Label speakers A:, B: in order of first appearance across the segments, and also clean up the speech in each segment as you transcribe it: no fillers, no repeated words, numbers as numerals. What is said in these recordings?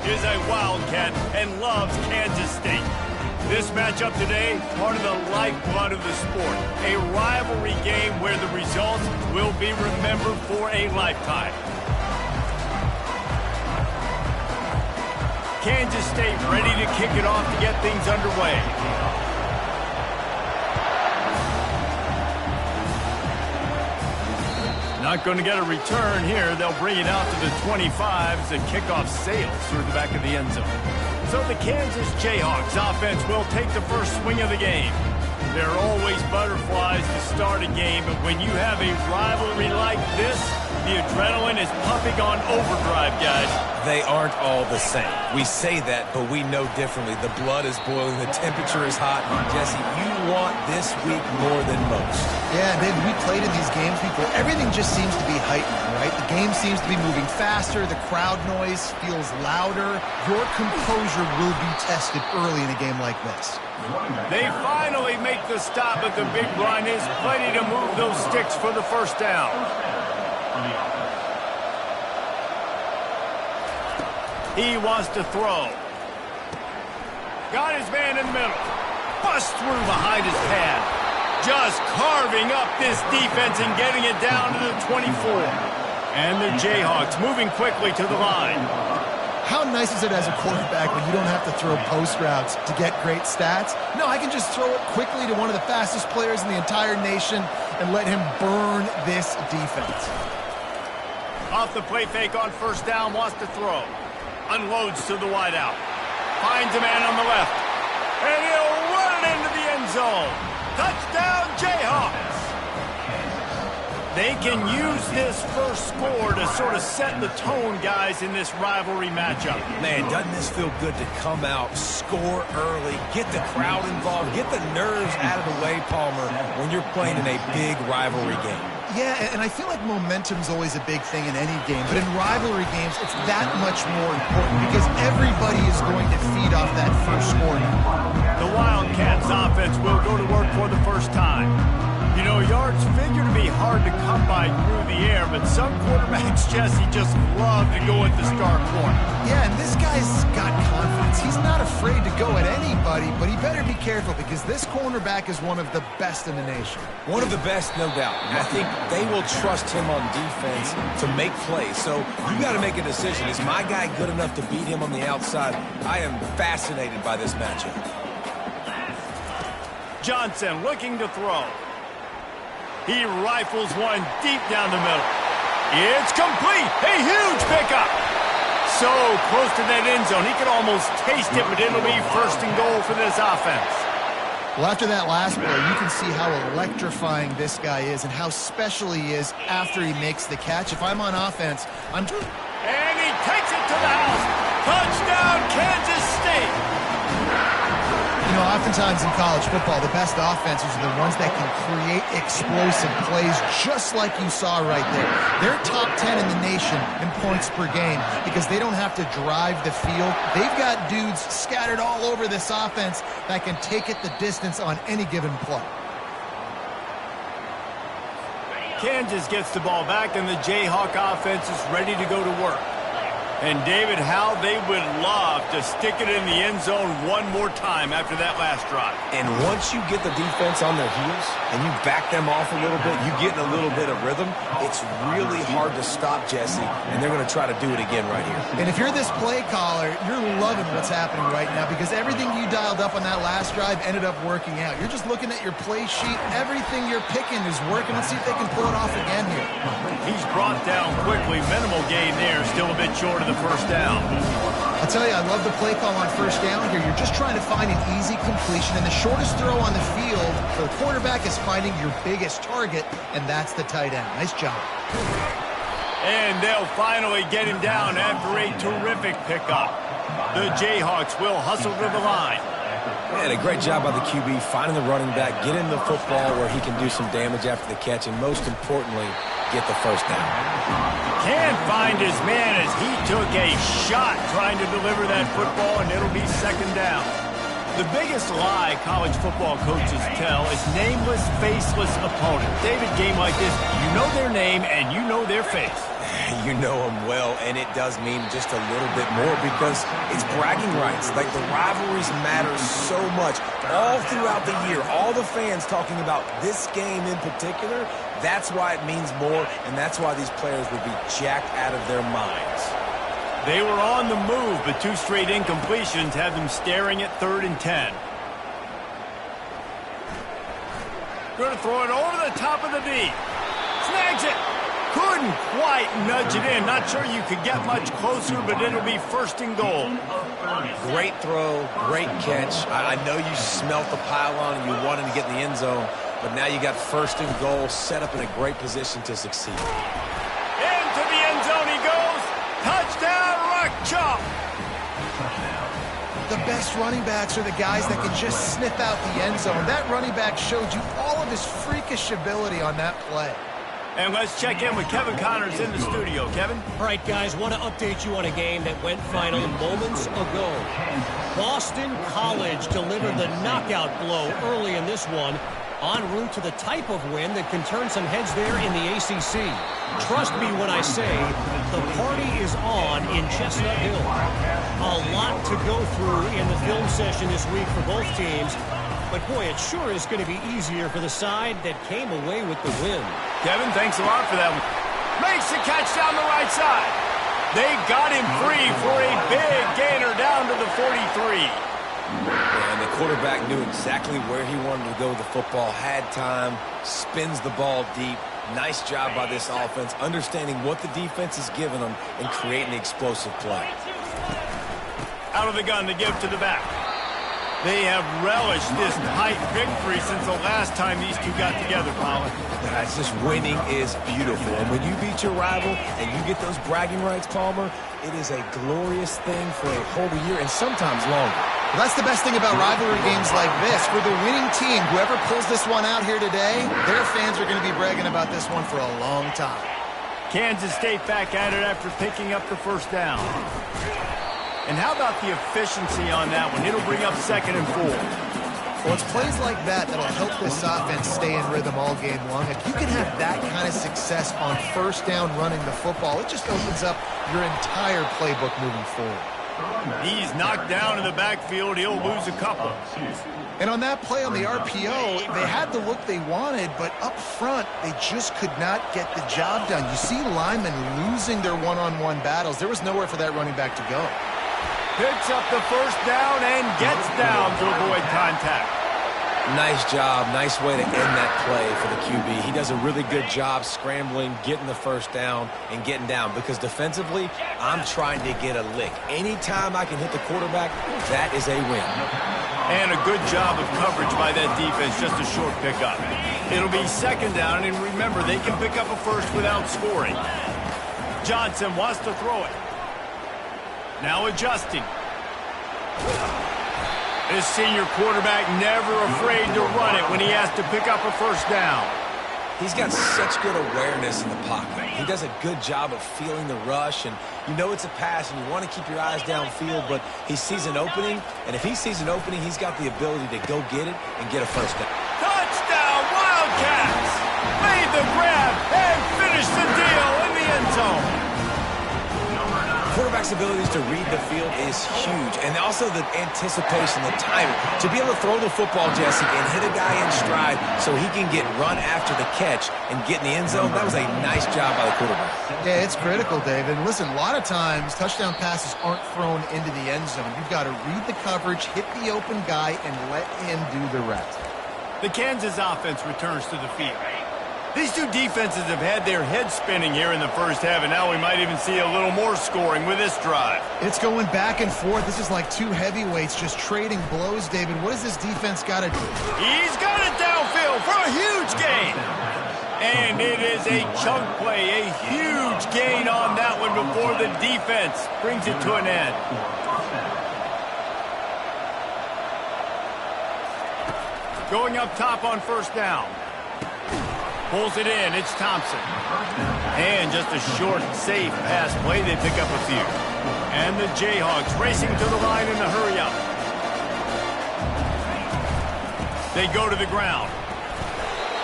A: is a Wildcat and loves Kansas State. This matchup today, part of the lifeblood of the sport. A rivalry game where the results will be remembered for a lifetime. Kansas State ready to kick it off to get things underway. Not going to get a return here. They'll bring it out to the 25 as the kickoff sails through the back of the end zone. So the Kansas Jayhawks offense will take the first swing of the game. There are always butterflies to start a game, but when you have a rivalry like this, the adrenaline is pumping on overdrive, guys.
B: They aren't all the same. We say that, but we know differently. The blood is boiling. The temperature is hot. Jesse, you want this week more than most.
C: Yeah, Dave, we played in these games before. Everything just seems to be heightened, right? The game seems to be moving faster. The crowd noise feels louder. Your composure will be tested early in a game like this.
A: They finally make the stop, but the big run is plenty to move those sticks for the first down. He wants to throw. Got his man in the middle. Bust through behind his pad. Just carving up this defense and getting it down to the 24. And the Jayhawks moving quickly to the line.
C: How nice is it as a quarterback when you don't have to throw post routes to get great stats? No, I can just throw it quickly to one of the fastest players in the entire nation and let him burn this defense.
A: Off the play fake on first down, wants to throw. Unloads to the wideout. Finds a man on the left. And he'll run it into the end zone. Touchdown, Jayhawks! They can use this first score to sort of set the tone, guys, in this rivalry matchup.
B: Man, doesn't this feel good to come out, score early, get the crowd involved, get the nerves out of the way, Palmer, when you're playing in a big rivalry game?
C: Yeah, and I feel like momentum's always a big thing in any game, but in rivalry games, it's that much more important because everybody is going to feed off that first score.
A: The Wildcats offense will go to work for the first time. You know, yards figure to be hard to come by through the air, but some quarterbacks, Jesse, just love to go at the star corner.
C: Yeah, and this guy's got confidence. He's not afraid to go at anybody, but he better be careful because this cornerback is one of the best in the nation.
B: One of the best, no doubt. And I think they will trust him on defense to make plays. So you got to make a decision. Is my guy good enough to beat him on the outside? I am fascinated by this matchup.
A: Johnson looking to throw. He rifles one deep down the middle. It's complete. A huge pickup. So close to that end zone. He could almost taste it, but it'll be first and goal for this offense.
C: Well, after that last play, you can see how electrifying this guy is and how special he is after he makes the catch. If I'm on offense, I'm...
A: And he takes it to the house. Touchdown, Kansas State.
C: You know, oftentimes in college football, the best offenses are the ones that can create explosive plays just like you saw right there. They're top 10 in the nation in points per game because they don't have to drive the field. They've got dudes scattered all over this offense that can take it the distance on any given play.
A: Kansas gets the ball back, and the Jayhawk offense is ready to go to work. And, David, how they would love to stick it in the end zone one more time after that last drive.
B: And once you get the defense on their heels and you back them off a little bit, you get in a little bit of rhythm, it's really hard to stop, Jesse, and they're going to try to do it again right here.
C: And if you're this play caller, you're loving what's happening right now because everything you dialed up on that last drive ended up working out. You're just looking at your play sheet. Everything you're picking is working. Let's see if they can pull it off again here.
A: He's brought down quickly. Minimal gain there. Still a bit short of the first down.
C: I'll tell you, I love the play call on first down here. You're just trying to find an easy completion, and the shortest throw on the field for the quarterback is finding your biggest target, and that's the tight end. Nice job.
A: And they'll finally get him down after a terrific pickup. The Jayhawks will hustle to the line.
B: Man, a great job by the QB, finding the running back, getting the football where he can do some damage after the catch, and most importantly, get the first down.
A: Can't find his man as he took a shot trying to deliver that football, and it'll be second down. The biggest lie college football coaches tell is nameless, faceless opponent. David, game like this, you know their name and you know their face.
B: You know him well, and it does mean just a little bit more because it's bragging rights. Like, the rivalries matter so much all throughout the year. All the fans talking about this game in particular, that's why it means more, and that's why these players would be jacked out of their minds.
A: They were on the move, but 2 straight incompletions had them staring at 3rd and 10. Going to throw it over the top of the D. Snags it. Couldn't quite nudge it in. Not sure you could get much closer, but it'll be 1st and goal.
B: Great throw, great catch. I know you smelt the pylon and you wanted to get in the end zone, but now you got 1st and goal set up in a great position to succeed.
A: Into the end zone he goes. Touchdown, Rock Chalk.
C: The best running backs are the guys that can just sniff out the end zone. That running back showed you all of his freakish ability on that play.
A: And let's check in with Kevin Connors in the studio. Kevin?
D: All right, guys, want to update you on a game that went final moments ago. Boston College delivered the knockout blow early in this one, en route to the type of win that can turn some heads there in the ACC. Trust me when I say the party is on in Chestnut Hill. A lot to go through in the film session this week for both teams. But, boy, it sure is going to be easier for the side that came away with the win.
A: Kevin, thanks a lot for that one. Makes the catch down the right side. They got him free for a big gainer down to the 43.
B: And the quarterback knew exactly where he wanted to go with the football, had time, spins the ball deep. Nice job by this offense, understanding what the defense is giving them and creating the explosive play.
A: Out of the gun to give to the back. They have relished this tight victory since the last time these two got together, Colin.
B: It's just winning is beautiful. And when you beat your rival and you get those bragging rights, Palmer, it is a glorious thing for a whole year and sometimes longer.
C: Well, that's the best thing about rivalry games like this. For the winning team, whoever pulls this one out here today, their fans are going to be bragging about this one for a long time.
A: Kansas State back at it after picking up the 1st down. And how about the efficiency on that one? It'll bring up 2nd and 4.
C: Well, it's plays like that that'll help this offense stay in rhythm all game long. If you can have that kind of success on 1st down running the football, it just opens up your entire playbook moving forward.
A: He's knocked down in the backfield. He'll lose a couple.
C: And on that play on the RPO, they had the look they wanted, but up front, they just could not get the job done. You see linemen losing their one-on-one battles. There was nowhere for that running back to go.
A: Picks up the 1st down and gets down to avoid contact.
B: Nice job. Nice way to end that play for the QB. He does a really good job scrambling, getting the 1st down, and getting down. Because defensively, I'm trying to get a lick. Anytime I can hit the quarterback, that is a win.
A: And a good job of coverage by that defense, just a short pickup. It'll be 2nd down, and remember, they can pick up a 1st without scoring. Johnson wants to throw it. Now adjusting. This senior quarterback never afraid to run it when he has to pick up a 1st down.
B: He's got such good awareness in the pocket. He does a good job of feeling the rush, and you know it's a pass, and you want to keep your eyes downfield, but he sees an opening, and if he sees an opening, he's got the ability to go get it and get a 1st down.
A: Touchdown, Wildcats! Made the grab and finished the deal in the end zone.
B: Quarterback's abilities to read the field is huge, and also the anticipation, the timing. To be able to throw the football, Jesse, and hit a guy in stride so he can get run after the catch and get in the end zone, that was a nice job by the quarterback.
C: Yeah, it's critical, David. Listen, a lot of times touchdown passes aren't thrown into the end zone. You've got to read the coverage, hit the open guy, and let him do the rest.
A: The Kansas offense returns to the field. These two defenses have had their heads spinning here in the 1st half, and now we might even see a little more scoring with this drive.
C: It's going back and forth. This is like two heavyweights just trading blows, David. What does this defense got to do?
A: He's got it downfield for a huge gain. And it is a chunk play, a huge gain on that one before the defense brings it to an end. Going up top on 1st down. Pulls it in. It's Thompson. And just a short, safe pass play. They pick up a few. And the Jayhawks racing to the line in a hurry-up. They go to the ground.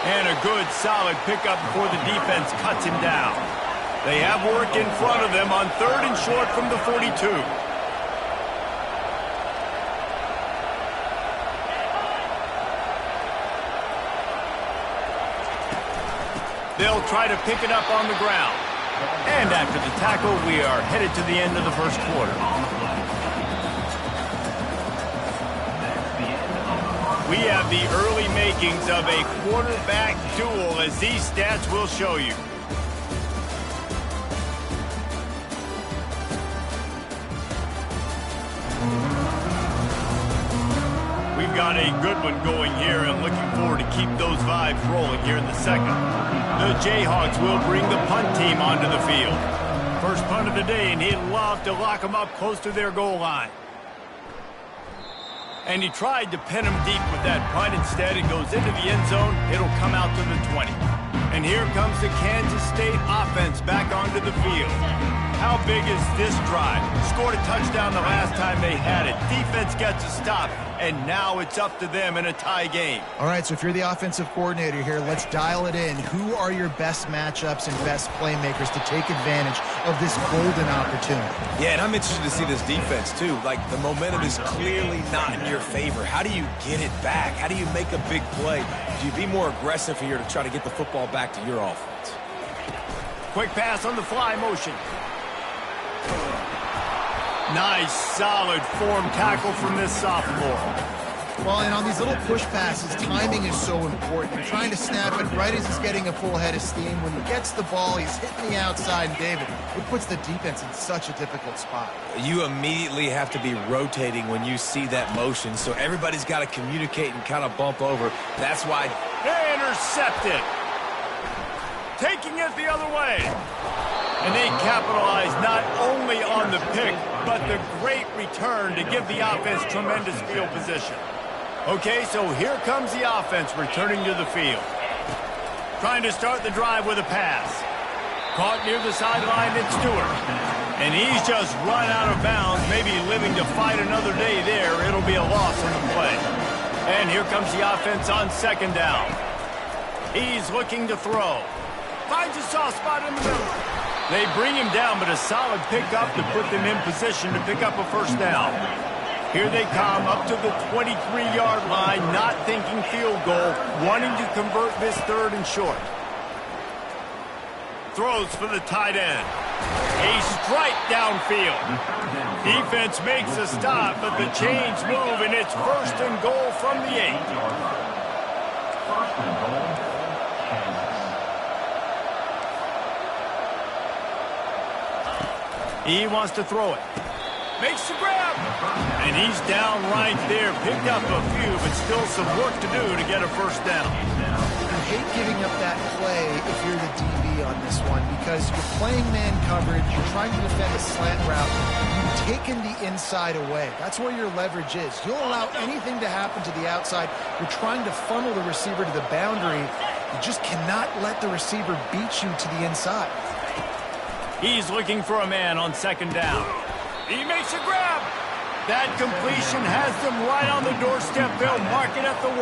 A: And a good, solid pickup before the defense cuts him down. They have work in front of them on 3rd and short from the 42. They'll try to pick it up on the ground. And after the tackle, we are headed to the end of the first quarter. We have the early makings of a quarterback duel, as these stats will show you. We've got a good one going here, and looking forward to keep those vibes rolling here in the second. The Jayhawks will bring the punt team onto the field. First punt of the day, and he'd love to lock them up close to their goal line. And he tried to pin him deep with that punt. Instead, it goes into the end zone. It'll come out to the 20. And here comes the Kansas State offense back onto the field. How big is this drive? Scored a touchdown the last time they had it. Defense gets a stop, and now it's up to them in a tie game.
C: All right, so if you're the offensive coordinator here, let's dial it in. Who are your best matchups and best playmakers to take advantage of this golden opportunity?
B: Yeah, and I'm interested to see this defense, too. Like, the momentum is clearly not in your favor. How do you get it back? How do you make a big play? Do you be more aggressive here to try to get the football back to your offense?
A: Quick pass on the fly motion. Nice, solid form tackle from this sophomore.
C: Well, and on these little push passes, timing is so important. You're trying to snap it right as he's getting a full head of steam. When he gets the ball, he's hitting the outside, and David, it puts the defense in such a difficult spot.
B: You immediately have to be rotating when you see that motion, so everybody's got to communicate and kind of bump over. That's why...
A: Intercepted. Taking it the other way. And they capitalize not only on the pick, but the great return to give the offense tremendous field position. Okay, so here comes the offense returning to the field. Trying to start the drive with a pass. Caught near the sideline, it's Stewart. And he's just run out of bounds, maybe living to fight another day there. It'll be a loss on the play. And here comes the offense on 2nd down. He's looking to throw. Finds a soft spot in the middle. They bring him down, but a solid pickup to put them in position to pick up a first down. Here they come up to the 23-yard line, not thinking field goal, wanting to convert this 3rd and short. Throws for the tight end. A strike downfield. Defense makes a stop, but the chains move, and it's 1st and goal from the 8. He wants to throw it. Makes the grab. And he's down right there. Picked up a few, but still some work to do to get a first down.
C: You hate giving up that play if you're the DB on this one because you're playing man coverage. You're trying to defend a slant route. You've taken the inside away. That's where your leverage is. You'll allow anything to happen to the outside. You're trying to funnel the receiver to the boundary. You just cannot let the receiver beat you to the inside.
A: He's looking for a man on 2nd down. He makes a grab. That completion has them right on the doorstep. They'll mark it at the 1.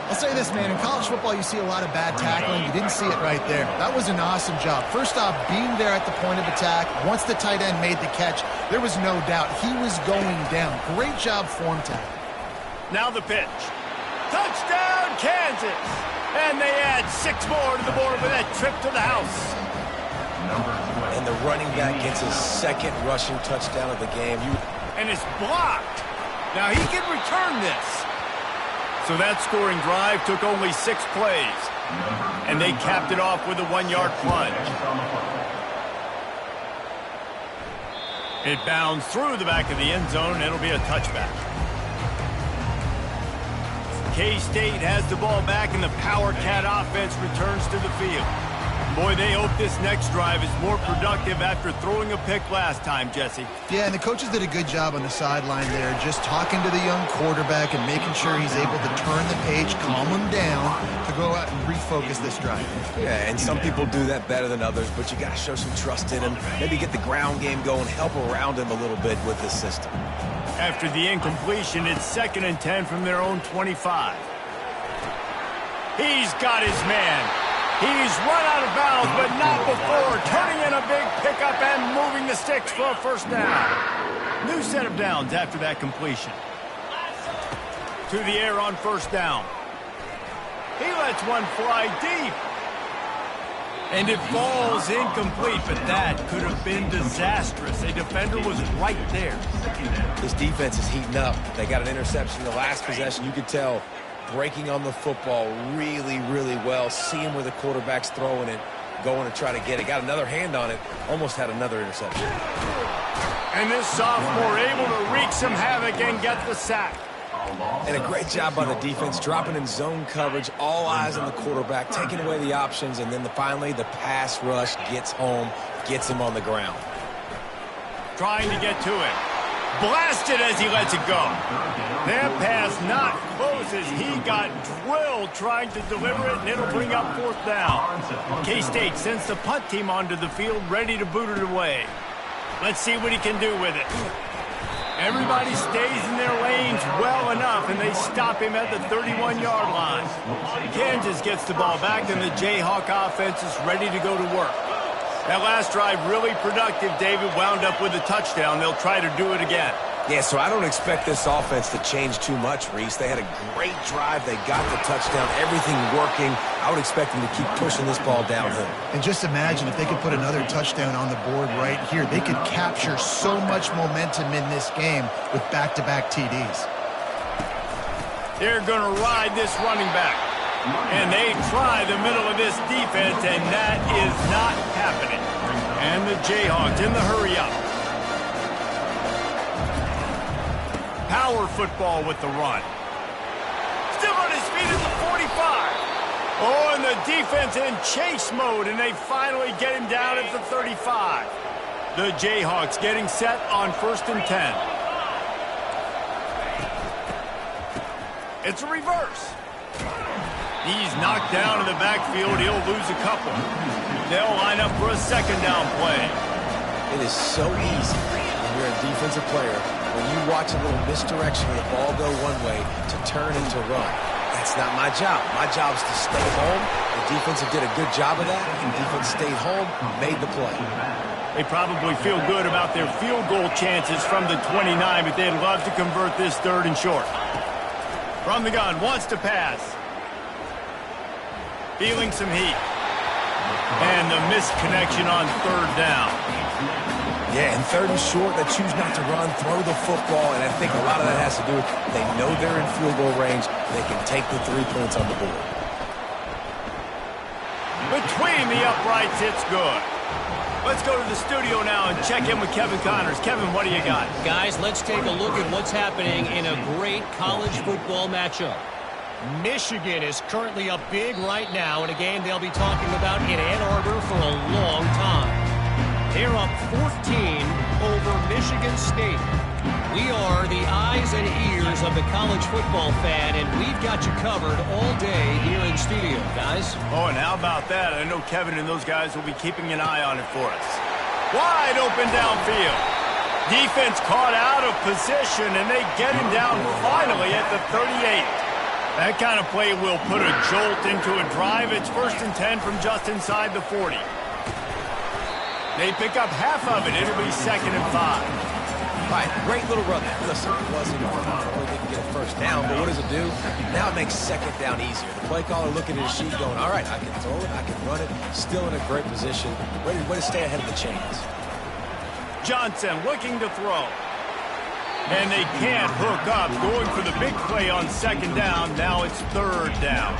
C: I'll say this, man. In college football, you see a lot of bad tackling. You didn't see it right there. That was an awesome job. First off, being there at the point of attack. Once the tight end made the catch, there was no doubt he was going down. Great job form tackle.
A: Now the pitch. Touchdown, Kansas. And they add 6 more to the board with that trip to the house.
B: And the running back gets his 2nd rushing touchdown of the game.
A: And it's blocked. Now he can return this. So that scoring drive took only 6 plays. And they capped it off with a 1-yard plunge. It bounced through the back of the end zone, and it'll be a touchback. K-State has the ball back, and the Power Cat offense returns to the field. Boy, they hope this next drive is more productive after throwing a pick last time, Jesse.
C: Yeah, and the coaches did a good job on the sideline there, just talking to the young quarterback and making sure he's able to turn the page, calm him down, to go out and refocus this drive.
B: Yeah, and some people do that better than others, but you got to show some trust in him. Maybe get the ground game going, help around him a little bit with this system.
A: After the incompletion, it's 2nd and 10 from their own 25. He's got his man. He's run out of bounds, but not before turning in a big pickup and moving the sticks for a first down. New set of downs after that completion. To the air on first down. He lets one fly deep. And it falls incomplete, but that could have been disastrous. A defender was right there.
B: This defense is heating up. They got an interception in the last possession. You could tell breaking on the football really, really well. Seeing where the quarterback's throwing it, going to try to get it. Got another hand on it. Almost had another interception.
A: And this sophomore able to wreak some havoc and get the sack.
B: And a great job by the defense, dropping in zone coverage, all eyes on the quarterback, taking away the options, and then finally the pass rush gets home, gets him on the ground.
A: Trying to get to it. Blasted as he lets it go. That pass not close as he got drilled trying to deliver it, and it'll bring up fourth down. K-State sends the punt team onto the field, ready to boot it away. Let's see what he can do with it. Everybody stays in their lanes well enough, and they stop him at the 31-yard line. Kansas gets the ball back, and the Jayhawk offense is ready to go to work. That last drive really productive. David wound up with a touchdown. They'll try to do it again.
B: Yeah, so I don't expect this offense to change too much, Reese. They had a great drive. They got the touchdown. Everything working. I would expect them to keep pushing this ball downhill.
C: And just imagine if they could put another touchdown on the board right here. They could capture so much momentum in this game with back-to-back TDs.
A: They're going to ride this running back. And they try the middle of this defense, and that is not happening. And the Jayhawks in the hurry-up. Power football with the run. Still on his feet at the 45. Oh, and the defense in chase mode, and they finally get him down at the 35. The Jayhawks getting set on 1st and 10. It's a reverse. He's knocked down in the backfield. He'll lose a couple. They'll line up for a second down play.
B: It is so easy when you're a defensive player, when you watch a little misdirection of the ball go one way, to turn and to run. That's not my job. My job is to stay home. The defensive did a good job of that. The defense stayed home, made the play.
A: They probably feel good about their field goal chances from the 29, but they'd love to convert this 3rd and short. From the gun, wants to pass. Feeling some heat. And the misconnection on 3rd down.
B: Yeah, and 3rd and short, they choose not to run, throw the football, and I think a lot of that has to do with they know they're in field goal range. They can take the 3 points on the board.
A: Between the uprights, it's good. Let's go to the studio now and check in with Kevin Connors. Kevin, what do you got?
D: Guys, let's take a look at what's happening in a great college football matchup. Michigan is currently up big right now in a game they'll be talking about in Ann Arbor for a long time. They're up 14 over Michigan State. We are the eyes and ears of the college football fan, and we've got you covered all day here in studio, guys.
A: Oh, and how about that? I know Kevin and those guys will be keeping an eye on it for us. Wide open downfield. Defense caught out of position, and they get him down finally at the 38. That kind of play will put a jolt into a drive. It's 1st and 10 from just inside the 40. They pick up half of it. It'll be 2nd and 5.
B: All right, great little run there. Listen, it wasn't really didn't get a first down, but what does it do? Now it makes 2nd down easier. The play caller looking at his sheet going, all right, I can throw it, I can run it. Still in a great position. Way to stay ahead of the chains.
A: Johnson looking to throw. And they can't hook up, going for the big play on 2nd down. Now it's 3rd down.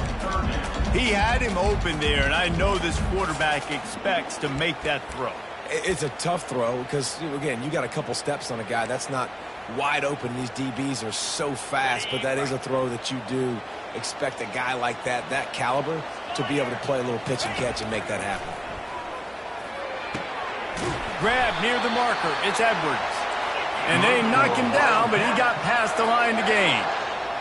A: He had him open there, and I know this quarterback expects to make that throw.
B: It's a tough throw because, again, you got a couple steps on a guy. That's not wide open. These DBs are so fast, but that is a throw that you do expect a guy like that caliber, to be able to play a little pitch and catch and make that happen.
A: Grab near the marker. It's Edwards. And they knock him down, but he got past the line to gain.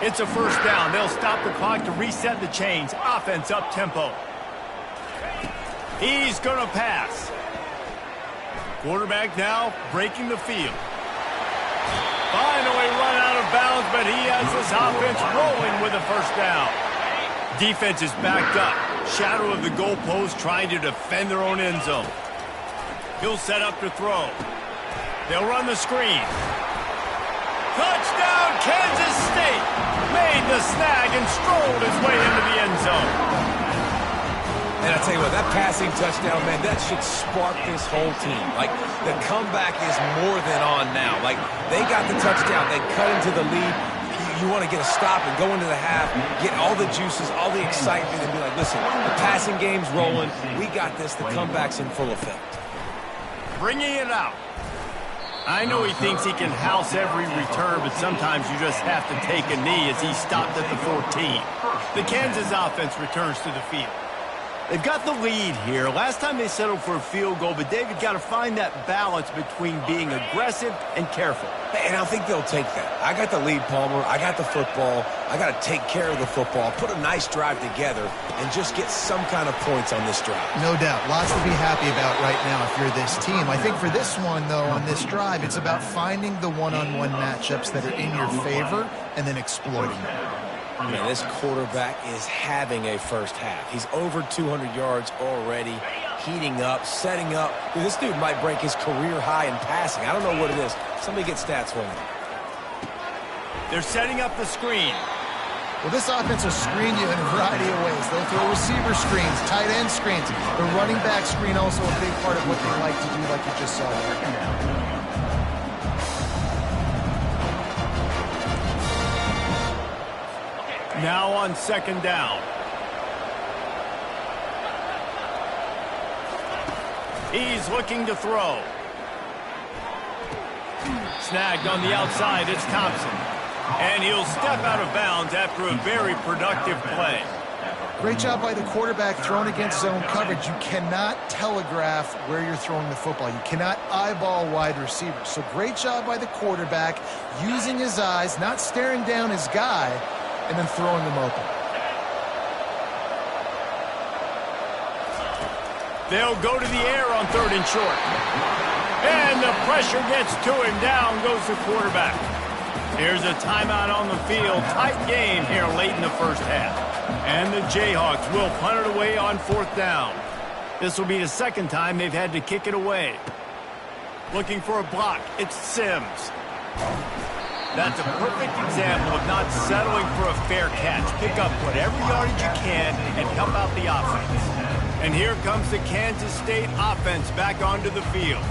A: It's a 1st down. They'll stop the clock to reset the chains. Offense up tempo. He's going to pass. Quarterback now breaking the field. Finally run out of bounds, but he has this offense rolling with a 1st down. Defense is backed up. Shadow of the goalpost trying to defend their own end zone. He'll set up to throw. They'll run the screen. Touchdown, Kansas State! Made the snag and strolled his way into the end zone.
B: And I tell you what, that passing touchdown, man, that should spark this whole team. Like, the comeback is more than on now. Like, they got the touchdown. They cut into the lead. You want to get a stop and go into the half, get all the juices, all the excitement, and be like, listen, the passing game's rolling. We got this. The comeback's in full effect.
A: Bringing it out. I know he thinks he can house every return, but sometimes you just have to take a knee as he stopped at the 14. The Kansas offense returns to the field. They've got the lead here. Last time they settled for a field goal, but David got to find that balance between being aggressive and careful.
B: And I think they'll take that. I got the lead, Palmer. I got the football. I got to take care of the football, put a nice drive together, and just get some kind of points on this drive.
C: No doubt. Lots to be happy about right now if you're this team. I think for this one, though, on this drive, it's about finding the one-on-one matchups that are in your favor and then exploiting them.
B: Man, this quarterback is having a first half. He's over 200 yards already, heating up, setting up. Dude, this dude might break his career high in passing. I don't know what it is. Somebody get stats for me.
A: They're setting up the screen.
C: Well, this offense will screen you in a variety of ways. They'll throw receiver screens, tight end screens. The running back screen also a big part of what they like to do, like you just saw there.
A: Now on second down. He's looking to throw. Snagged on the outside, it's Thompson. And he'll step out of bounds after a very productive play.
C: Great job by the quarterback throwing against zone coverage. You cannot telegraph where you're throwing the football. You cannot eyeball wide receivers. So great job by the quarterback using his eyes, not staring down his guy, and then throwing them open.
A: They'll go to the air on third and short. And the pressure gets to him. Down goes the quarterback. Here's a timeout on the field. Tight game here late in the first half. And the Jayhawks will punt it away on fourth down. This will be the second time they've had to kick it away. Looking for a block. It's Sims. That's a perfect example of not settling for a fair catch. Pick up whatever yardage you can and help out the offense. And here comes the Kansas State offense back onto the field.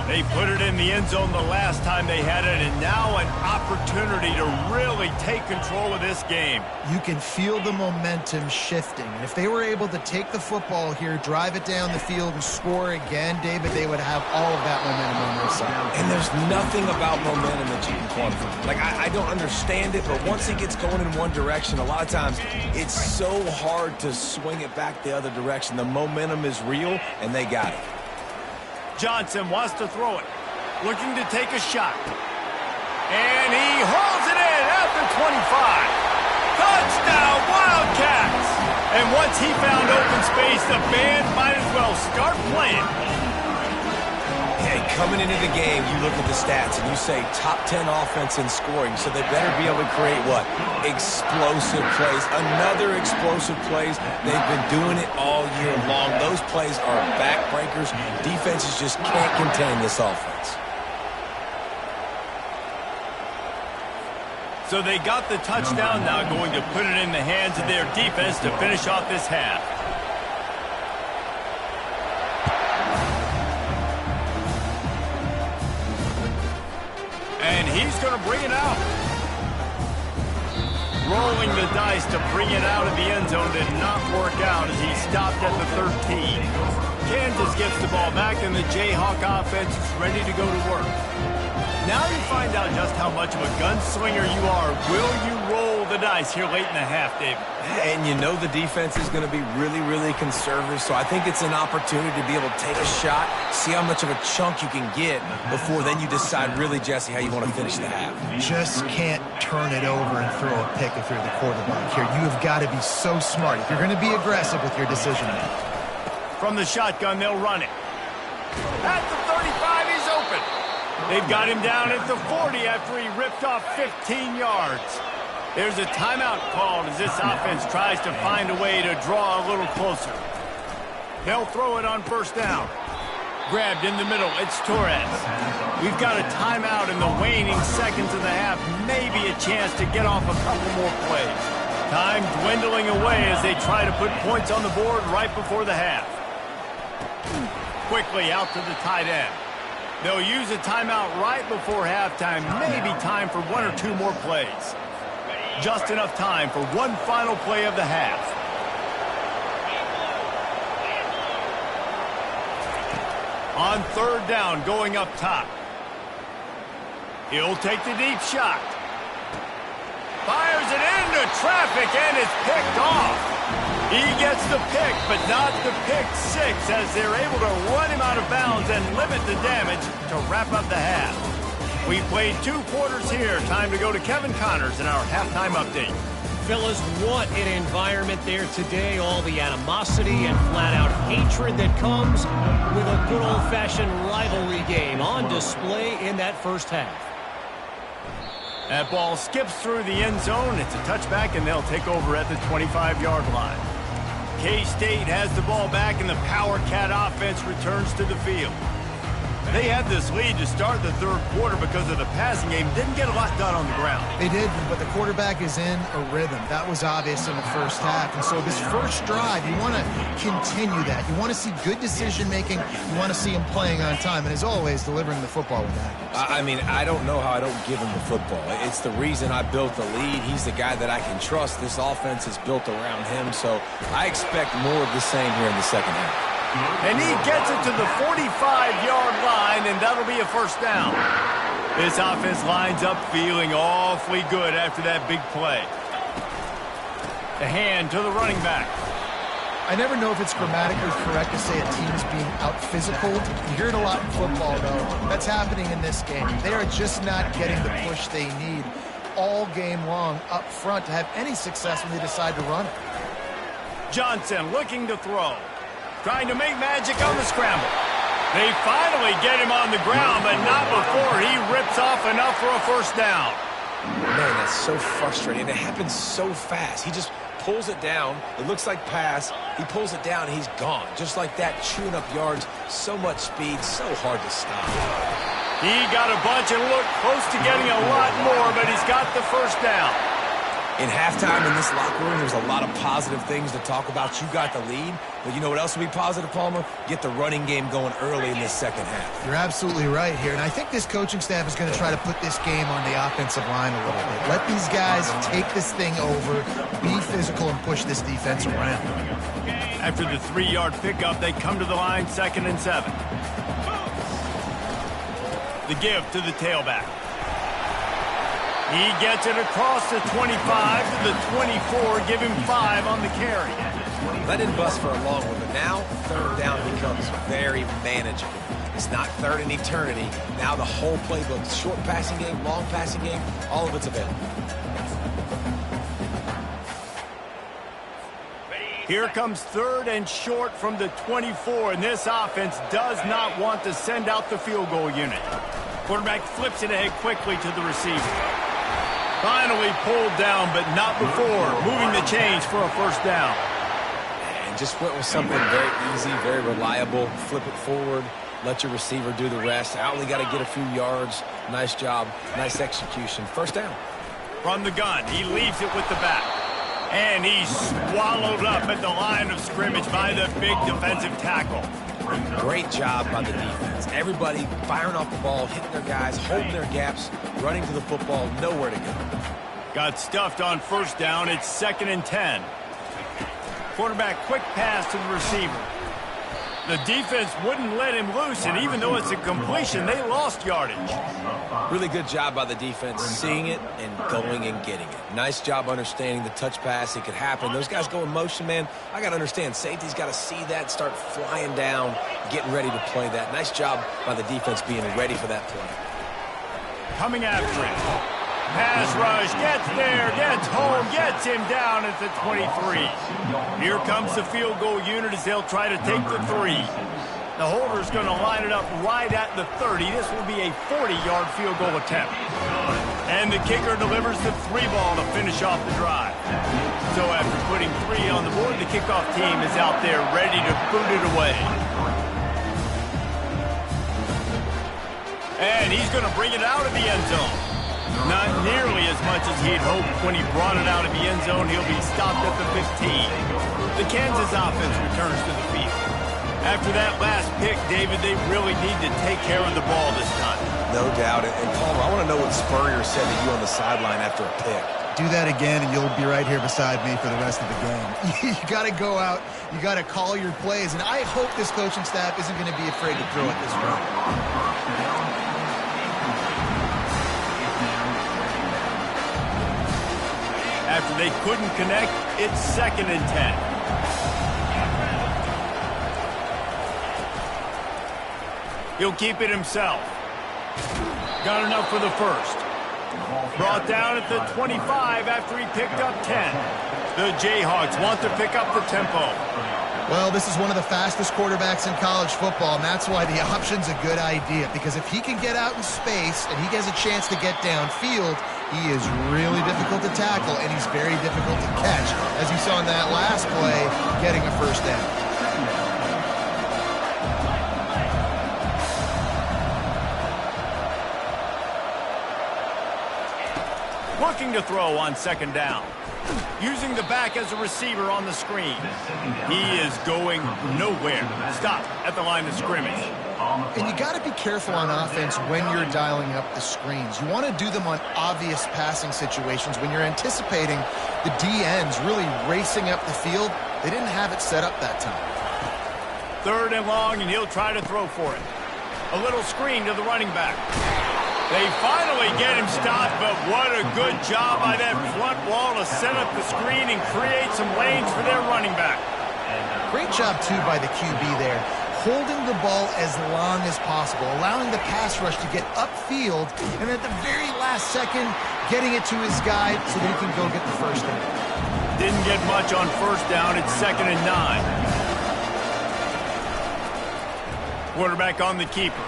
A: They put it in the end zone the last time they had it, and now an opportunity to really take control of this game.
C: You can feel the momentum shifting. And if they were able to take the football here, drive it down the field, and score again, David, they would have all of that momentum on their side.
B: And there's nothing about momentum that you can quantify. Like, I don't understand it, but once it gets going in one direction, a lot of times it's so hard to swing it back the other direction. The momentum is real, and they got it.
A: Johnson wants to throw it. Looking to take a shot. And he hauls it in at the 25. Touchdown, Wildcats! And once he found open space, the band might as well start playing.
B: Hey, coming into the game, you look at the stats and you say top 10 offense in scoring, so they better be able to create what? Explosive plays. Another explosive plays. They've been doing it all year long. Those plays are backbreakers. Defenses just can't contain this offense.
A: So they got the touchdown, now going to put it in the hands of their defense to finish off this half. And he's going to bring it out. Rolling the dice to bring it out of the end zone did not work out as he stopped at the 13. Kansas gets the ball back and the Jayhawk offense is ready to go to work. Now you find out just how much of a gunslinger you are. Will you roll the dice here late in the half, David?
B: And you know the defense is going to be really, really conservative, so I think it's an opportunity to be able to take a shot, see how much of a chunk you can get before then you decide really, Jesse, how you want to finish the half.
C: Just can't turn it over and throw a pick if you're the quarterback here. You have got to be so smart if you're going to be aggressive with your decision making.
A: From the shotgun, they'll run it. At the 35, he's open. They've got him down at the 40 after he ripped off 15 yards. There's a timeout called as this offense tries to find a way to draw a little closer. They'll throw it on first down. Grabbed in the middle, it's Torres. We've got a timeout in the waning seconds of the half. Maybe a chance to get off a couple more plays. Time dwindling away as they try to put points on the board right before the half. Quickly out to the tight end. They'll use a timeout right before halftime. Maybe time for one or two more plays. Just enough time for one final play of the half. On third down, going up top. He'll take the deep shot. Fires it into traffic, and it's picked off. He gets the pick, but not the pick six, as they're able to run him out of bounds and limit the damage to wrap up the half. We played 2 quarters here. Time to go to Kevin Connors in our halftime update.
D: Fellas, what an environment there today. All the animosity and flat-out hatred that comes with a good old-fashioned rivalry game on display in that first half.
A: That ball skips through the end zone. It's a touchback, and they'll take over at the 25-yard line. K-State has the ball back, and the Power Cat offense returns to the field. They had this lead to start the third quarter because of the passing game. Didn't get a lot done on the ground.
C: They did, but the quarterback is in a rhythm. That was obvious in the first half. And so this first drive, you want to continue that. You want to see good decision-making. You want to see him playing on time. And as always, delivering the football with accuracy.
B: I mean, I don't know how I don't give him the football. It's the reason I built the lead. He's the guy that I can trust. This offense is built around him. So I expect more of the same here in the second half.
A: And he gets it to the 45-yard line, and that'll be a first down. This offense lines up feeling awfully good after that big play. The hand to the running back.
C: I never know if it's grammatically correct to say a team is being out-physical. You hear it a lot in football, though. That's happening in this game. They are just not getting the push they need all game long up front to have any success when they decide to run it.
A: Johnson looking to throw. Trying to make magic on the scramble. They finally get him on the ground, but not before he rips off enough for a first down.
B: Man, that's so frustrating. It happens so fast. He just pulls it down. It looks like pass. He pulls it down, and he's gone. Just like that, chewing up yards. So much speed, so hard to stop.
A: He got a bunch and looked close to getting a lot more, but he's got the first down.
B: In halftime in this locker room, there's a lot of positive things to talk about. You got the lead, but you know what else will be positive, Palmer? Get the running game going early in this second half.
C: You're absolutely right here, and I think this coaching staff is going to try to put this game on the offensive line a little bit. Let these guys take this thing over, be physical, and push this defense around.
A: After the 3-yard pickup, they come to the line, 2nd and 7. The give to the tailback. He gets it across the 25 to the 24, give him 5 on the carry.
B: That didn't bust for a long one, but now third down becomes very manageable. It's not third in eternity. Now the whole playbook, short passing game, long passing game, all of it's available.
A: Here comes 3rd and short from the 24, and this offense does not want to send out the field goal unit. Quarterback flips it ahead quickly to the receiver. Finally pulled down, but not before moving the chains for a first down.
B: And just went with something very easy, very reliable. Flip it forward, let your receiver do the rest. I only got to get a few yards. Nice job, nice execution. First down.
A: From the gun, he leaves it with the back. And he's swallowed up at the line of scrimmage by the big defensive tackle.
B: Great job by the defense. Everybody firing off the ball, hitting their guys, holding their gaps, running to the football, nowhere to go.
A: Got stuffed on first down. It's 2nd and 10. Quarterback quick pass to the receiver. The defense wouldn't let him loose, and even though it's a completion, they lost yardage.
B: Really good job by the defense, seeing it and going and getting it. Nice job understanding the touch pass. It could happen. Those guys go in motion, man. I got to understand. Safety's got to see that, start flying down, getting ready to play that. Nice job by the defense being ready for that play.
A: Coming after him. Pass rush, gets there, gets home, gets him down at the 23. Here comes the field goal unit as they'll try to take the 3. The holder's going to line it up right at the 30. This will be a 40-yard field goal attempt. And And the kicker delivers the 3 ball to finish off the drive. So after putting 3 on the board, the kickoff team is out there ready to boot it away. And he's going to bring it out of the end zone. Not nearly as much as he'd hoped when he brought it out of the end zone. He'll be stopped at the 15. The Kansas offense returns to the field. After that last pick, David, they really need to take care of the ball this time.
B: No doubt. And Palmer, I want to know what Spurrier said to you on the sideline after a pick.
C: Do that again, and you'll be right here beside me for the rest of the game. You got to go out. You got to call your plays. And I hope this coaching staff isn't going to be afraid to throw it this early.
A: After they couldn't connect, it's 2nd and 10. He'll keep it himself. Got enough for the first. Brought down at the 25 after he picked up 10. The Jayhawks want to pick up the tempo.
C: Well, this is one of the fastest quarterbacks in college football, and that's why the option's a good idea. Because if he can get out in space and he has a chance to get downfield, he is really difficult to tackle, and he's very difficult to catch. As you saw in that last play, getting a first down.
A: Looking to throw on 2nd down. Using the back as a receiver on the screen. He is going nowhere. Stop at the line of scrimmage.
C: And you got to be careful on offense when you're dialing up the screens. You want to do them on obvious passing situations. When you're anticipating the DNs really racing up the field, they didn't have it set up that time.
A: 3rd and long, and he'll try to throw for it. A little screen to the running back. They finally get him stopped, but what a good job by that front wall to set up the screen and create some lanes for their running back.
C: Great job, too, by the QB there, holding the ball as long as possible, allowing the pass rush to get upfield, and at the very last second, getting it to his guy so that he can go get the first down.
A: Didn't get much on 1st down. It's 2nd and 9. Quarterback on the keeper.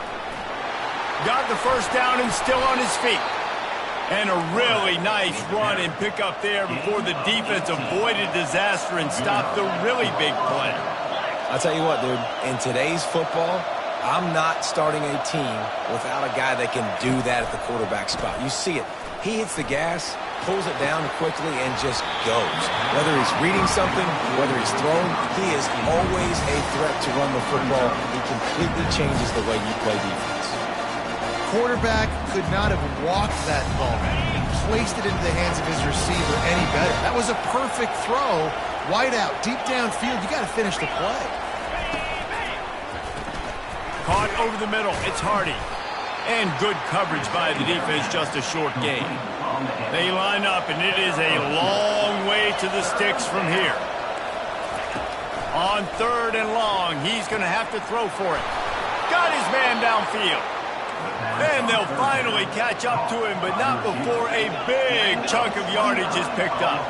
A: Got the first down and still on his feet. And a really nice run and pick up there before the defense avoided disaster and stopped the really big play.
B: I'll tell you what, dude. In today's football, I'm not starting a team without a guy that can do that at the quarterback spot. You see it. He hits the gas, pulls it down quickly, and just goes. Whether he's reading something, whether he's throwing, he is always a threat to run the football. He completely changes the way you play defense.
C: Quarterback could not have walked that ball and placed it into the hands of his receiver any better. That was a perfect throw. Wide out, deep downfield. You got to finish the play.
A: Caught over the middle. It's Hardy. And good coverage by the defense, just a short gain. They line up, and it is a long way to the sticks from here. On 3rd and long, he's going to have to throw for it. Got his man downfield. And they'll finally catch up to him, but not before a big chunk of yardage is picked up.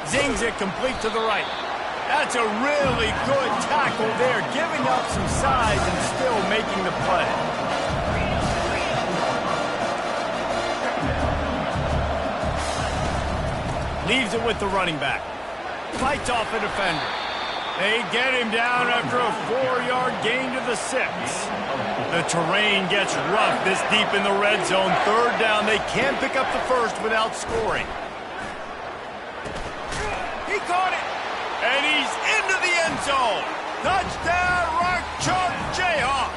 A: Zings it complete to the right. That's a really good tackle there, giving up some size and still making the play. Leaves it with the running back. Fights off a defender. They get him down after a 4-yard gain to the 6. The terrain gets rough this deep in the red zone. 3rd down. They can't pick up the first without scoring. He caught it. And he's into the end zone. Touchdown, Rock Chalk Jayhawk.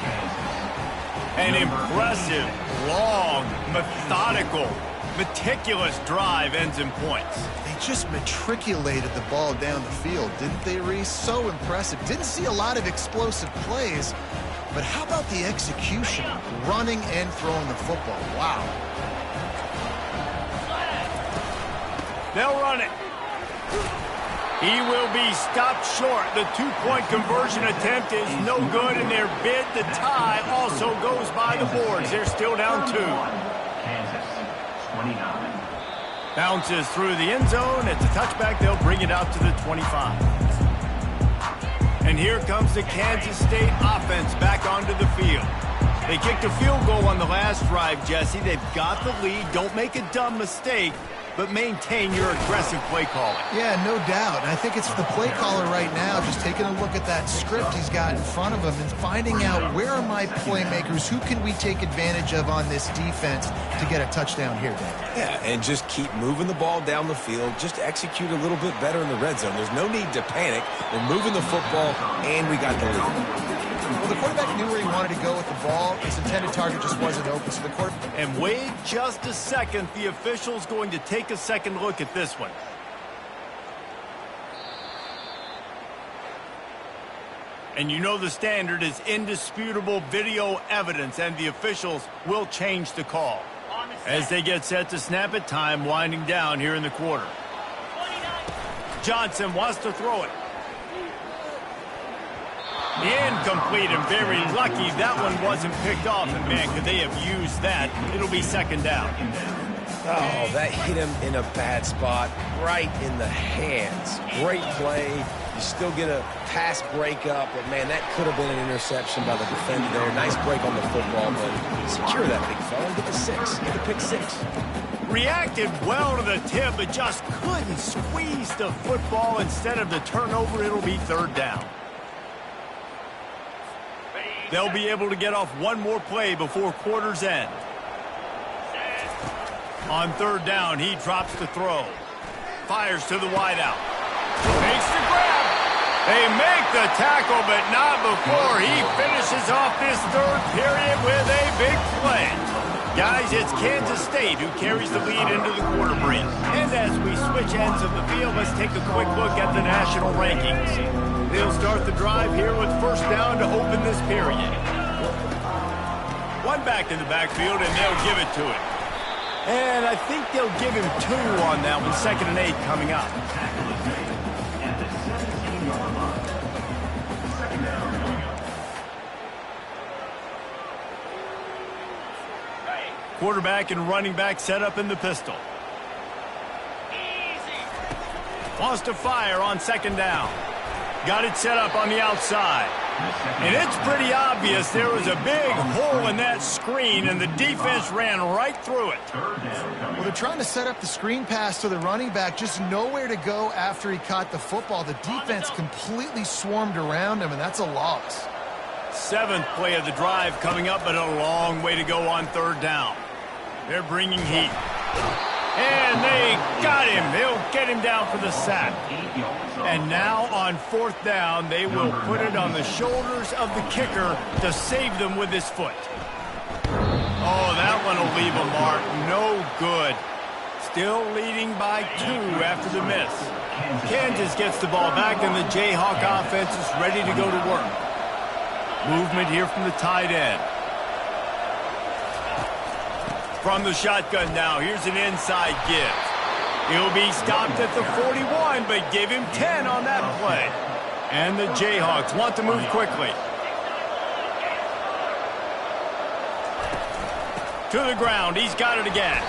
A: An impressive, long, methodical, meticulous drive ends in points.
C: They just matriculated the ball down the field, didn't they, Reese? So impressive. Didn't see a lot of explosive plays, but how about the execution? Running and throwing the football. Wow.
A: They'll run it. He will be stopped short. The 2-point conversion attempt is no good, and their bid to tie also goes by the boards. They're still down 2.
E: Kansas, 29.
A: Bounces through the end zone. It's a touchback. They'll bring it out to the 25. And here comes the Kansas State offense back onto the field. They kicked a field goal on the last drive, Jesse. They've got the lead. Don't make a dumb mistake, but maintain your aggressive play calling.
C: Yeah, no doubt. And I think it's the play caller right now just taking a look at that script he's got in front of him and finding out where are my playmakers, who can we take advantage of on this defense to get a touchdown here, Dan.
B: Yeah, and just keep moving the ball down the field. Just execute a little bit better in the red zone. There's no need to panic. We're moving the football, and we got the lead.
C: Well, the quarterback knew where he wanted to go with the ball. His intended target just wasn't open, so the quarterback...
A: And wait just a second. The official's going to take a second look at this one. And you know the standard is indisputable video evidence, and the officials will change the call as they get set to snap it. Time winding down here in the quarter. Johnson wants to throw it. Incomplete, and very lucky that one wasn't picked off. And man, could they have used that? It'll be second down.
B: Oh, that hit him in a bad spot, right in the hands. Great play. You still get a pass breakup, but man, that could have been an interception by the defender there. Nice break on the football, but secure that big fella and get the six. Get the pick six.
A: Reacted well to the tip, but just couldn't squeeze the football. Instead of the turnover, it'll be third down. They'll be able to get off one more play before quarter's end. On third down, he drops the throw. Fires to the wideout. Makes the grab. They make the tackle, but not before he finishes off this third period with a big play. Guys, it's Kansas State who carries the lead into the quarter break. And as we switch ends of the field, let's take a quick look at the national rankings. They'll start the drive here with first down to open this period. One back in the backfield, and they'll give it to him. And I think they'll give him 2 on that one. 2nd and 8 coming up. Quarterback and running back set up in the pistol. Wants to fire on 2nd down. Got it set up on the outside. And it's pretty obvious there was a big hole in that screen, and the defense ran right through it.
C: Well, they're trying to set up the screen pass to the running back, just nowhere to go after he caught the football. The defense completely swarmed around him, and that's a loss.
A: 7th play of the drive coming up, but a long way to go on third down. They're bringing heat. And they got him. They'll get him down for the sack. And now on 4th down, they will put it on the shoulders of the kicker to save them with his foot. Oh, that one will leave a mark. No good. Still leading by 2 after the miss. Kansas gets the ball back, and the Jayhawk offense is ready to go to work. Movement here from the tight end. From the shotgun now, here's an inside give. He'll be stopped at the 41, but give him 10 on that play. And the Jayhawks want to move quickly. To the ground, he's got it again.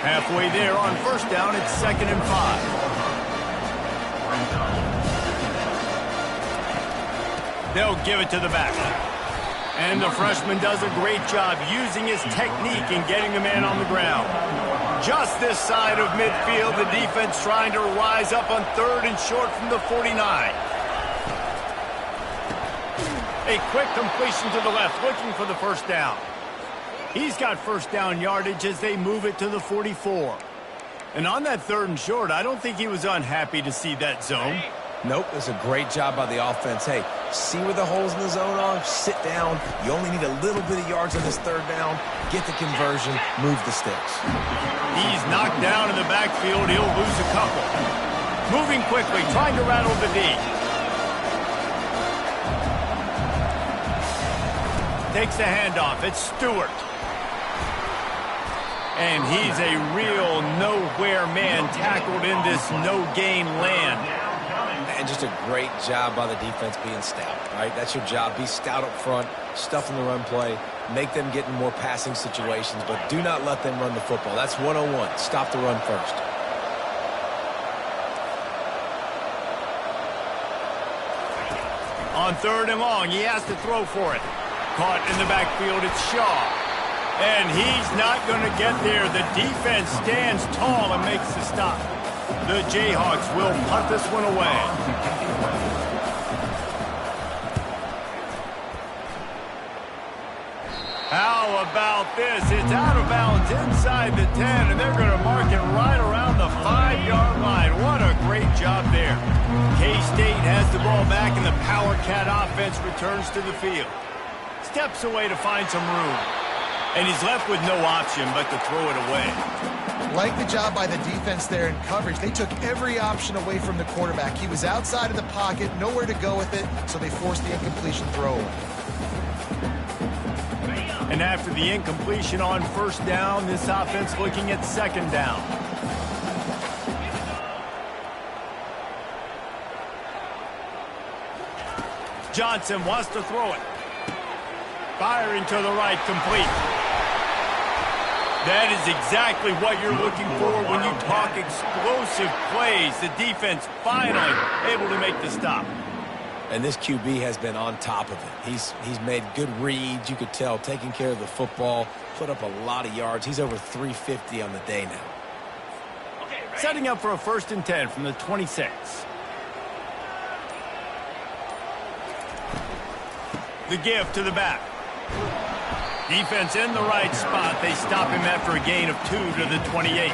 A: Halfway there on first down, it's 2nd and 5. They'll give it to the back. And the freshman does a great job using his technique and getting the man on the ground. Just this side of midfield, the defense trying to rise up on 3rd and short from the 49. A quick completion to the left, looking for the first down. He's got first down yardage as they move it to the 44. And on that 3rd and short, I don't think he was unhappy to see that zone.
B: Nope, it was a great job by the offense. Hey, see where the holes in the zone are? Sit down. You only need a little bit of yards on this 3rd down. Get the conversion. Move the sticks.
A: He's knocked down in the backfield. He'll lose a couple. Moving quickly, trying to rattle the D. Takes the handoff. It's Stewart. And he's a real nowhere man tackled in this no-gain land.
B: And just a great job by the defense being stout, right? That's your job. Be stout up front, stuff in the run play, make them get in more passing situations, but do not let them run the football. That's 101. Stop the run first.
A: On 3rd and long, he has to throw for it. Caught in the backfield, it's Shaw. And he's not going to get there. The defense stands tall and makes the stop. The Jayhawks will punt this one away. How about this? It's out of bounds inside the 10, and they're going to mark it right around the 5-yard line. What a great job there. K-State has the ball back, and the Power Cat offense returns to the field. Steps away to find some room. And he's left with no option but to throw it away.
C: Like the job by the defense there in coverage. They took every option away from the quarterback. He was outside of the pocket, nowhere to go with it, so they forced the incompletion throw away.
A: And after the incompletion on 1st down, this offense looking at 2nd down. Johnson wants to throw it. Firing to the right, complete. That is exactly what you're looking for when you talk explosive plays. The defense finally able to make the stop.
B: And this QB has been on top of it. He's made good reads. You could tell, taking care of the football, put up a lot of yards. He's over 350 on the day now.
A: Setting up for a 1st and 10 from the 26. The give to the back. Defense in the right spot. They stop him after a gain of 2 to the 28.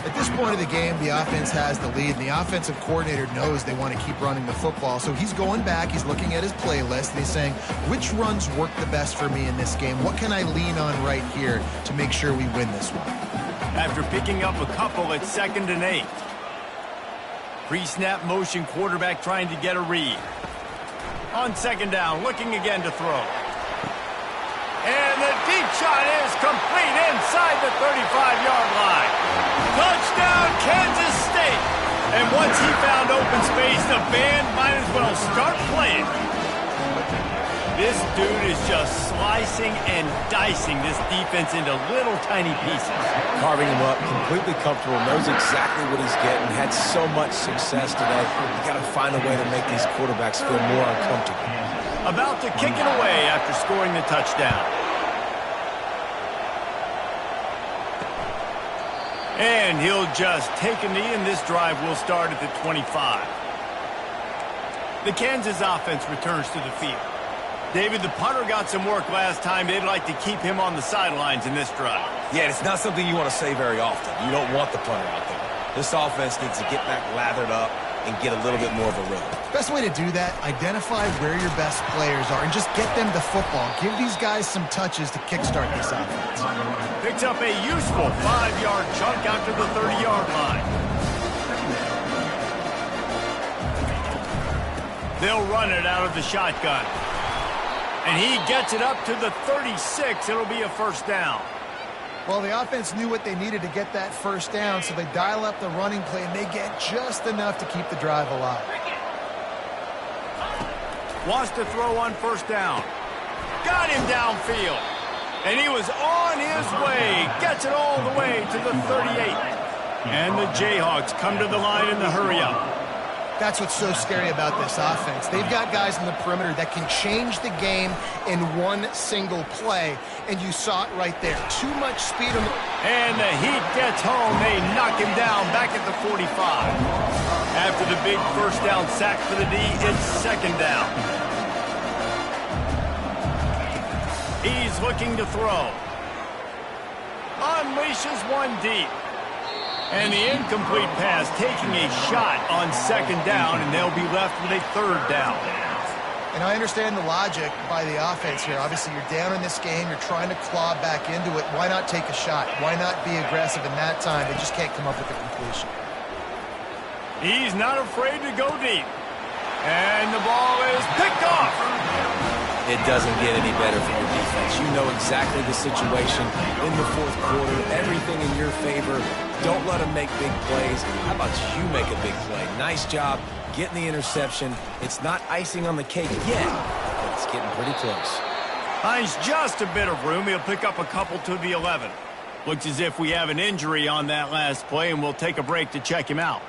C: At this point of the game, the offense has the lead, and the offensive coordinator knows they want to keep running the football. So he's going back, he's looking at his playlist, and he's saying, which runs work the best for me in this game? What can I lean on right here to make sure we win this one?
A: After picking up a couple at 2nd and 8. Pre-snap motion, quarterback trying to get a read. On 2nd down, looking again to throw. And the deep shot is complete inside the 35-yard line. Touchdown, Kansas State. And once he found open space, the band might as well start playing. This dude is just slicing and dicing this defense into little tiny pieces.
B: Carving him up, completely comfortable, knows exactly what he's getting, had so much success today. You got to find a way to make these quarterbacks feel more uncomfortable.
A: About to kick it away after scoring the touchdown. And he'll just take a knee, and this drive will start at the 25. The Kansas offense returns to the field. David, the punter got some work last time. They'd like to keep him on the sidelines in this drive.
B: Yeah, it's not something you want to say very often. You don't want the punter out there. This offense needs to get back lathered up and get a little bit more of a rhythm.
C: Best way to do that, identify where your best players are and just get them the football. Give these guys some touches to kickstart this offense.
A: Picks up a useful 5-yard chunk after the 30-yard line. They'll run it out of the shotgun. And he gets it up to the 36. It'll be a 1st down.
C: Well, the offense knew what they needed to get that 1st down, so they dial up the running play, and they get just enough to keep the drive alive.
A: Wants to throw on 1st down. Got him downfield. And he was on his way. Gets it all the way to the 38. And the Jayhawks come to the line in the hurry-up.
C: That's what's so scary about this offense. They've got guys in the perimeter that can change the game in one single play, and you saw it right there. Too much speed on the...
A: And the heat gets home. They knock him down back at the 45. After the big 1st down sack for the D, it's 2nd down. He's looking to throw. Unleashes one deep. And the incomplete pass taking a shot on 2nd down, and they'll be left with a 3rd down.
C: And I understand the logic by the offense here. Obviously, you're down in this game. You're trying to claw back into it. Why not take a shot? Why not be aggressive in that time? They just can't come up with a completion.
A: He's not afraid to go deep. And the ball is picked off.
B: It doesn't get any better for your defense. You know exactly the situation in the 4th quarter. Everything in your favor. Don't let them make big plays. How about you make a big play? Nice job getting the interception. It's not icing on the cake yet, but it's getting pretty close.
A: Finds just a bit of room. He'll pick up a couple to the 11. Looks as if we have an injury on that last play, and we'll take a break to check him out.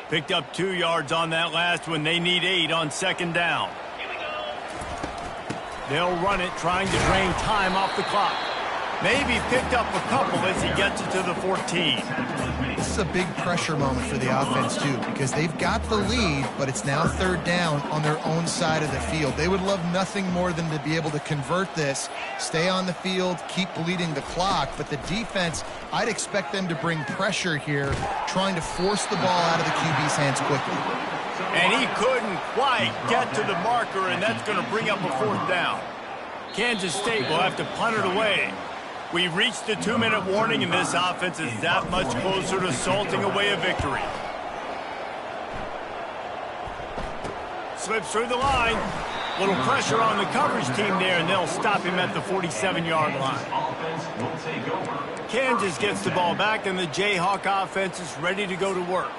A: Picked up 2 yards on that last one. They need 8 on second down. They'll run it, trying to drain time off the clock. Maybe picked up a couple as he gets it to the 14.
C: This is a big pressure moment for the offense, too, because they've got the lead, but it's now third down on their own side of the field. They would love nothing more than to be able to convert this, stay on the field, keep bleeding the clock, but the defense, I'd expect them to bring pressure here, trying to force the ball out of the QB's hands quickly.
A: And he couldn't quite get to the marker, and that's going to bring up a 4th down. Kansas State will have to punt it away. We've reached the 2-minute warning, and this offense is that much closer to salting away a victory. Slips through the line. Little pressure on the coverage team there, and they'll stop him at the 47-yard line. Kansas gets the ball back, and the Jayhawk offense is ready to go to work.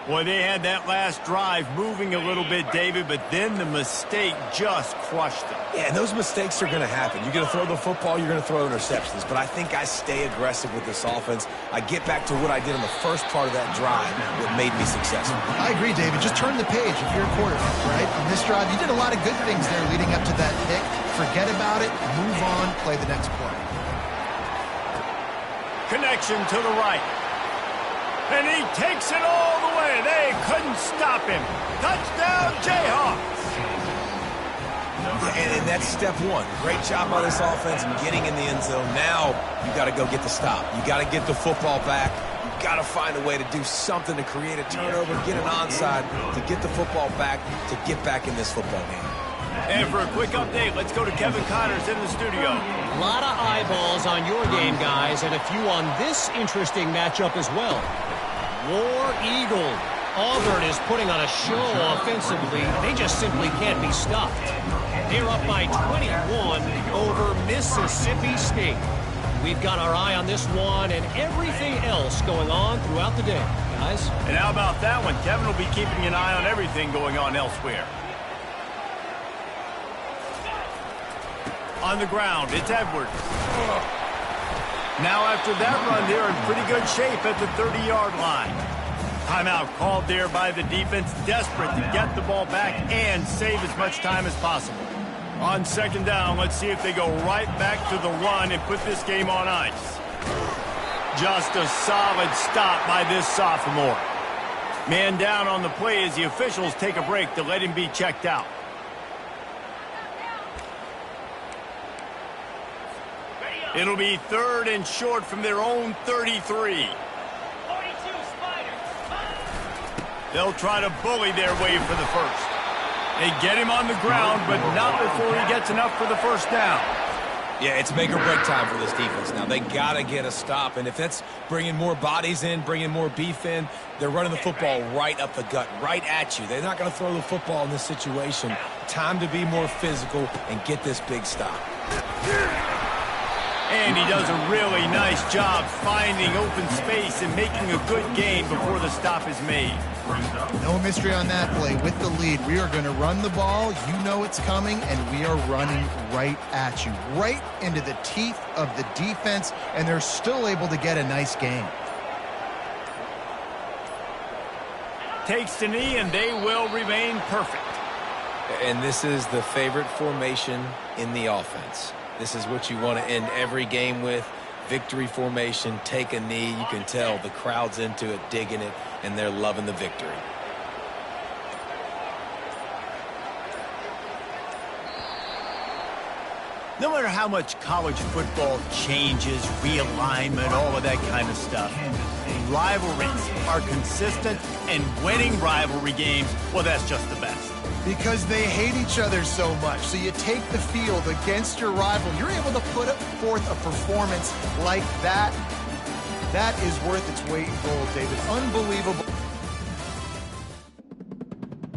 A: Boy, they had that last drive moving a little bit, David, but then the mistake just crushed them.
B: Yeah, and those mistakes are going to happen. You're going to throw the football, you're going to throw interceptions. But I think I stay aggressive with this offense. I get back to what I did in the first part of that drive that made me successful.
C: I agree, David. Just turn the page if you're a quarterback, right? On this drive, you did a lot of good things there leading up to that pick. Forget about it, move on, play the next play.
A: Connection to the right. And he takes it all the way. They couldn't stop him. Touchdown, Jayhawks.
B: And that's step one. Great job by this offense getting in the end zone. Now you got to go get the stop. You got to get the football back. You got to find a way to do something to create a turnover, get an onside, to get the football back, to get back in this football game.
A: And for a quick update, let's go to Kevin Connors in the studio.
D: A lot of eyeballs on your game, guys, and a few on this interesting matchup as well. War Eagle. Auburn is putting on a show offensively. They just simply can't be stopped. They're up by 21 over Mississippi State. We've got our eye on this one and everything else going on throughout the day, guys.
A: And how about that one? Kevin will be keeping an eye on everything going on elsewhere. On the ground, it's Edwards. Now after that run, they're in pretty good shape at the 30-yard line. Timeout called there by the defense, desperate to get the ball back and save as much time as possible. On second down, let's see if they go right back to the run and put this game on ice. Just a solid stop by this sophomore. Man down on the play as the officials take a break to let him be checked out. It'll be 3rd and short from their own 33. They'll try to bully their way for the first. They get him on the ground, but not before he gets enough for the first down.
B: Yeah, it's make or break time for this defense. Now, they got to get a stop, and if that's bringing more bodies in, bringing more beef in, they're running the football right up the gut, right at you. They're not going to throw the football in this situation. Time to be more physical and get this big stop.
A: And he does a really nice job finding open space and making a good gain before the stop is made.
C: No mystery on that play. With the lead, we are going to run the ball. You know it's coming, and we are running right at you, right into the teeth of the defense, and they're still able to get a nice gain.
A: Takes the knee, and they will remain perfect.
B: And this is the favorite formation in the offense. This is what you want to end every game with. Victory formation, take a knee. You can tell the crowd's into it, digging it, and they're loving the victory.
A: No matter how much college football changes, realignment, all of that kind of stuff, rivalries are consistent, and winning rivalry games, well, that's just the best.
C: Because they hate each other so much. So you take the field against your rival. You're able to put forth a performance like that. That is worth its weight in gold, David. Unbelievable.